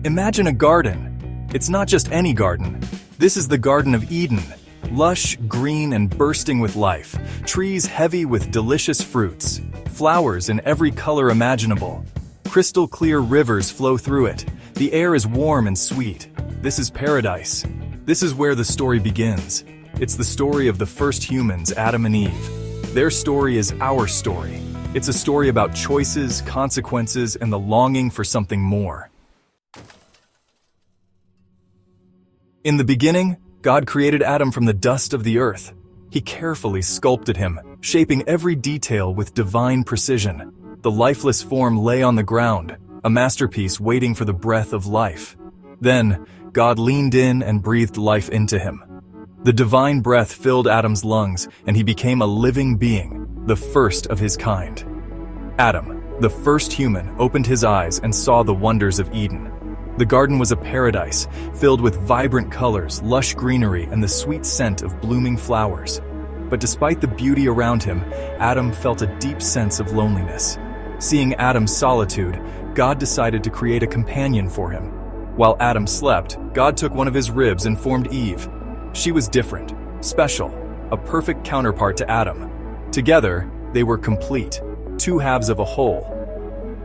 Imagine a garden. It's not just any garden. This is the Garden of Eden. Lush, green, and bursting with life. Trees heavy with delicious fruits. Flowers in every color imaginable. Crystal clear rivers flow through it. The air is warm and sweet. This is paradise. This is where the story begins. It's the story of the first humans, Adam and Eve. Their story is our story. It's a story about choices, consequences, and the longing for something more. In the beginning, God created Adam from the dust of the earth. He carefully sculpted him, shaping every detail with divine precision. The lifeless form lay on the ground, a masterpiece waiting for the breath of life. Then, God leaned in and breathed life into him. The divine breath filled Adam's lungs, and he became a living being, the first of his kind. Adam, the first human, opened his eyes and saw the wonders of Eden. The garden was a paradise, filled with vibrant colors, lush greenery, and the sweet scent of blooming flowers. But despite the beauty around him, Adam felt a deep sense of loneliness. Seeing Adam's solitude, God decided to create a companion for him. While Adam slept, God took one of his ribs and formed Eve. She was different, special, a perfect counterpart to Adam. Together, they were complete, two halves of a whole.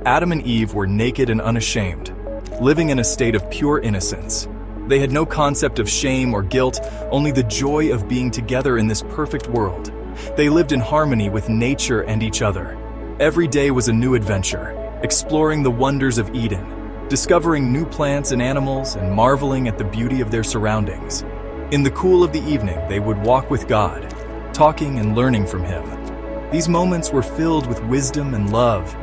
Adam and Eve were naked and unashamed, living in a state of pure innocence. They had no concept of shame or guilt, only the joy of being together in this perfect world. They lived in harmony with nature and each other. Every day was a new adventure, exploring the wonders of Eden, discovering new plants and animals, and marveling at the beauty of their surroundings. In the cool of the evening, they would walk with God, talking and learning from Him. These moments were filled with wisdom and love,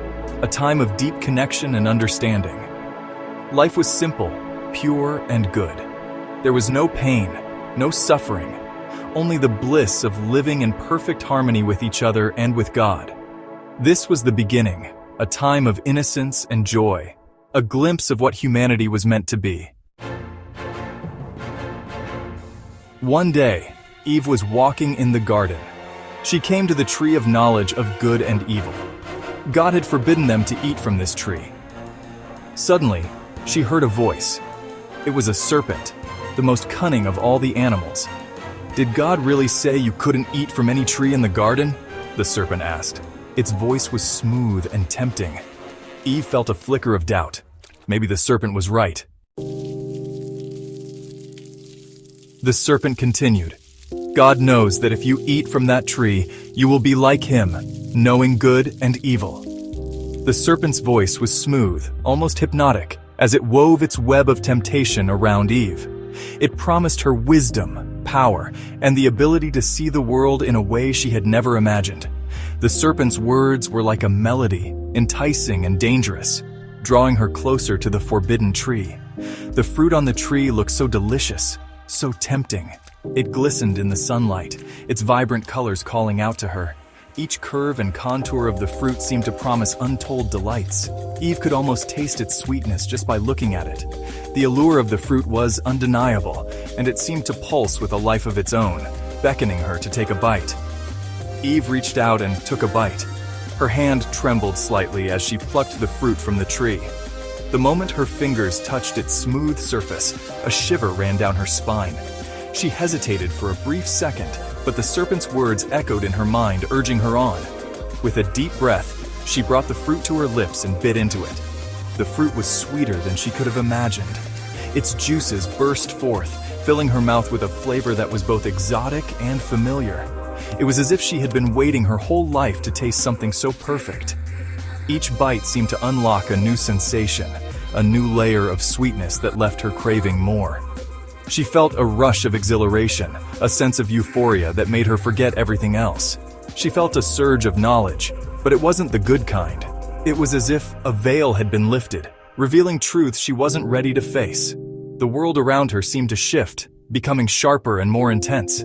a time of deep connection and understanding. Life was simple, pure, and good. There was no pain, no suffering, only the bliss of living in perfect harmony with each other and with God. This was the beginning, a time of innocence and joy, a glimpse of what humanity was meant to be. One day, Eve was walking in the garden. She came to the tree of knowledge of good and evil. God had forbidden them to eat from this tree. Suddenly, she heard a voice. It was a serpent, the most cunning of all the animals. "Did God really say you couldn't eat from any tree in the garden?" the serpent asked. Its voice was smooth and tempting. Eve felt a flicker of doubt. Maybe the serpent was right. The serpent continued, "God knows that if you eat from that tree, you will be like Him, knowing good and evil." The serpent's voice was smooth, almost hypnotic, as it wove its web of temptation around Eve. It promised her wisdom, power, and the ability to see the world in a way she had never imagined. The serpent's words were like a melody, enticing and dangerous, drawing her closer to the forbidden tree. The fruit on the tree looked so delicious, so tempting. It glistened in the sunlight, its vibrant colors calling out to her. Each curve and contour of the fruit seemed to promise untold delights. Eve could almost taste its sweetness just by looking at it. The allure of the fruit was undeniable, and it seemed to pulse with a life of its own, beckoning her to take a bite. Eve reached out and took a bite. Her hand trembled slightly as she plucked the fruit from the tree. The moment her fingers touched its smooth surface, a shiver ran down her spine. She hesitated for a brief second, but the serpent's words echoed in her mind, urging her on. With a deep breath, she brought the fruit to her lips and bit into it. The fruit was sweeter than she could have imagined. Its juices burst forth, filling her mouth with a flavor that was both exotic and familiar. It was as if she had been waiting her whole life to taste something so perfect. Each bite seemed to unlock a new sensation, a new layer of sweetness that left her craving more. She felt a rush of exhilaration, a sense of euphoria that made her forget everything else. She felt a surge of knowledge, but it wasn't the good kind. It was as if a veil had been lifted, revealing truths she wasn't ready to face. The world around her seemed to shift, becoming sharper and more intense.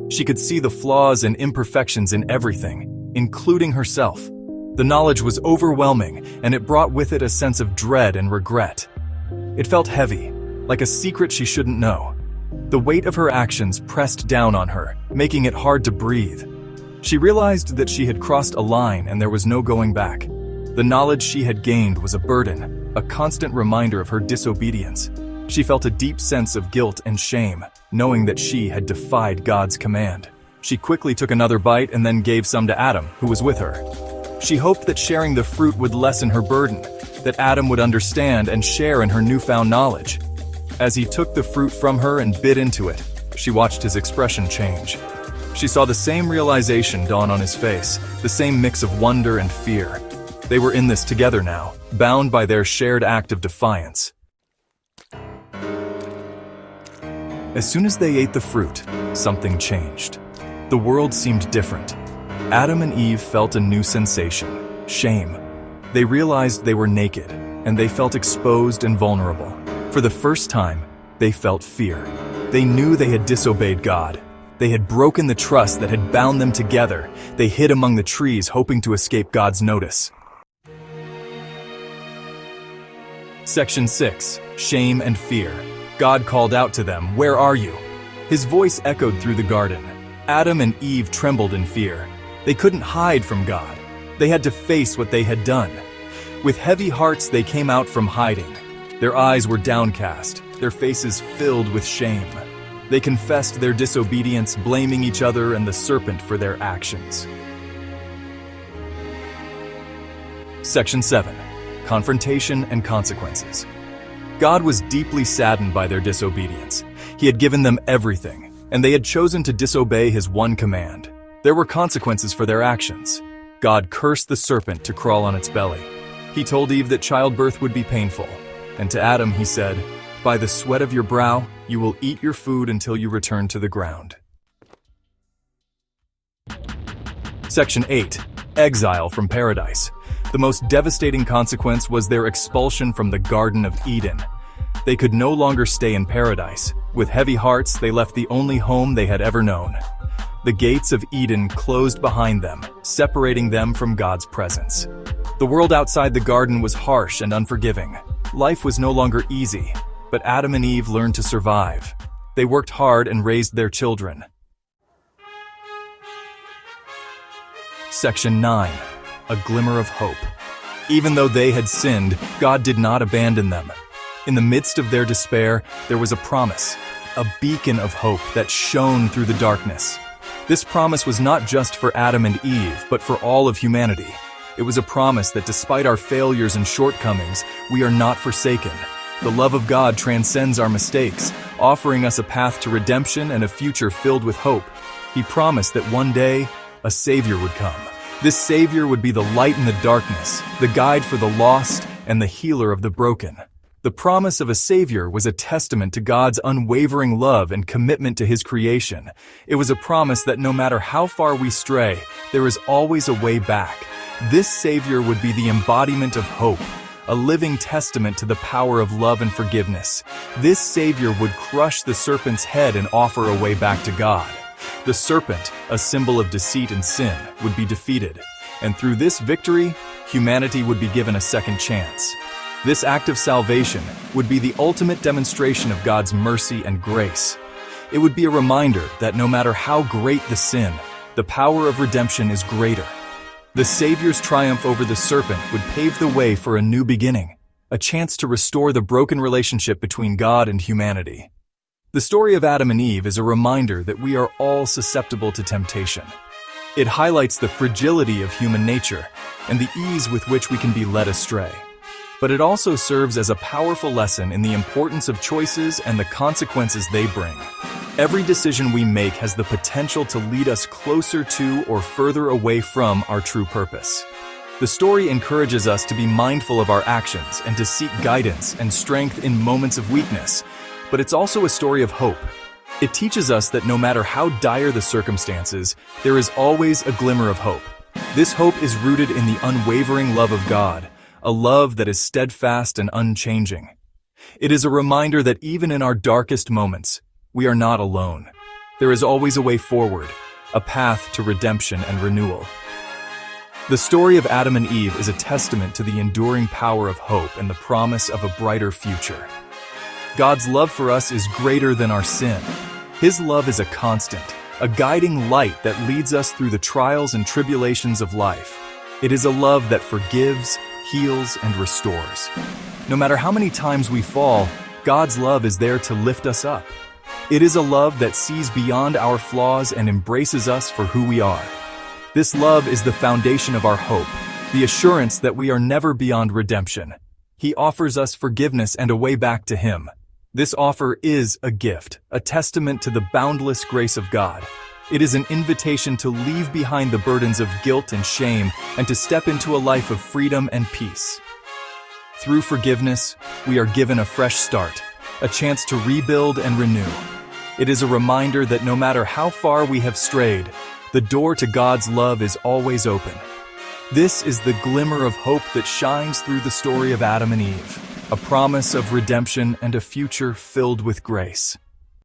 She could see the flaws and imperfections in everything, including herself. The knowledge was overwhelming, and it brought with it a sense of dread and regret. It felt heavy, like a secret she shouldn't know. The weight of her actions pressed down on her, making it hard to breathe. She realized that she had crossed a line and there was no going back. The knowledge she had gained was a burden, a constant reminder of her disobedience. She felt a deep sense of guilt and shame, knowing that she had defied God's command. She quickly took another bite and then gave some to Adam, who was with her. She hoped that sharing the fruit would lessen her burden, that Adam would understand and share in her newfound knowledge. As he took the fruit from her and bit into it, she watched his expression change. She saw the same realization dawn on his face, the same mix of wonder and fear. They were in this together now, bound by their shared act of defiance. As soon as they ate the fruit, something changed. The world seemed different. Adam and Eve felt a new sensation: shame. They realized they were naked, and they felt exposed and vulnerable. For the first time, they felt fear. They knew they had disobeyed God. They had broken the trust that had bound them together. They hid among the trees, hoping to escape God's notice. Section 6. Shame and Fear. God called out to them, "Where are you?" His voice echoed through the garden. Adam and Eve trembled in fear. They couldn't hide from God. They had to face what they had done. With heavy hearts, they came out from hiding. Their eyes were downcast, their faces filled with shame. They confessed their disobedience, blaming each other and the serpent for their actions. Section 7. Confrontation and Consequences. God was deeply saddened by their disobedience. He had given them everything, and they had chosen to disobey His one command. There were consequences for their actions. God cursed the serpent to crawl on its belly. He told Eve that childbirth would be painful, and to Adam He said, "By the sweat of your brow, you will eat your food until you return to the ground." Section 8. Exile from Paradise. The most devastating consequence was their expulsion from the Garden of Eden. They could no longer stay in paradise. With heavy hearts, they left the only home they had ever known. The gates of Eden closed behind them, separating them from God's presence. The world outside the garden was harsh and unforgiving. Life was no longer easy, but Adam and Eve learned to survive. They worked hard and raised their children. Section 9. A Glimmer of Hope. Even though they had sinned, God did not abandon them. In the midst of their despair, there was a promise, a beacon of hope that shone through the darkness. This promise was not just for Adam and Eve, but for all of humanity. It was a promise that despite our failures and shortcomings, we are not forsaken. The love of God transcends our mistakes, offering us a path to redemption and a future filled with hope. He promised that one day, a Savior would come. This Savior would be the light in the darkness, the guide for the lost, and the healer of the broken. The promise of a Savior was a testament to God's unwavering love and commitment to His creation. It was a promise that no matter how far we stray, there is always a way back. This Savior would be the embodiment of hope, a living testament to the power of love and forgiveness. This Savior would crush the serpent's head and offer a way back to God. The serpent, a symbol of deceit and sin, would be defeated, and through this victory, humanity would be given a second chance. This act of salvation would be the ultimate demonstration of God's mercy and grace. It would be a reminder that no matter how great the sin, the power of redemption is greater. The Savior's triumph over the serpent would pave the way for a new beginning, a chance to restore the broken relationship between God and humanity. The story of Adam and Eve is a reminder that we are all susceptible to temptation. It highlights the fragility of human nature and the ease with which we can be led astray. But it also serves as a powerful lesson in the importance of choices and the consequences they bring. Every decision we make has the potential to lead us closer to or further away from our true purpose. The story encourages us to be mindful of our actions and to seek guidance and strength in moments of weakness. But it's also a story of hope. It teaches us that no matter how dire the circumstances, there is always a glimmer of hope. This hope is rooted in the unwavering love of God, a love that is steadfast and unchanging. It is a reminder that even in our darkest moments, we are not alone. There is always a way forward, a path to redemption and renewal. The story of Adam and Eve is a testament to the enduring power of hope and the promise of a brighter future. God's love for us is greater than our sin. His love is a constant, a guiding light that leads us through the trials and tribulations of life. It is a love that forgives, heals, and restores. No matter how many times we fall, God's love is there to lift us up. It is a love that sees beyond our flaws and embraces us for who we are. This love is the foundation of our hope, the assurance that we are never beyond redemption. He offers us forgiveness and a way back to Him. This offer is a gift, a testament to the boundless grace of God. It is an invitation to leave behind the burdens of guilt and shame and to step into a life of freedom and peace. Through forgiveness, we are given a fresh start, a chance to rebuild and renew. It is a reminder that no matter how far we have strayed, the door to God's love is always open. This is the glimmer of hope that shines through the story of Adam and Eve, a promise of redemption and a future filled with grace.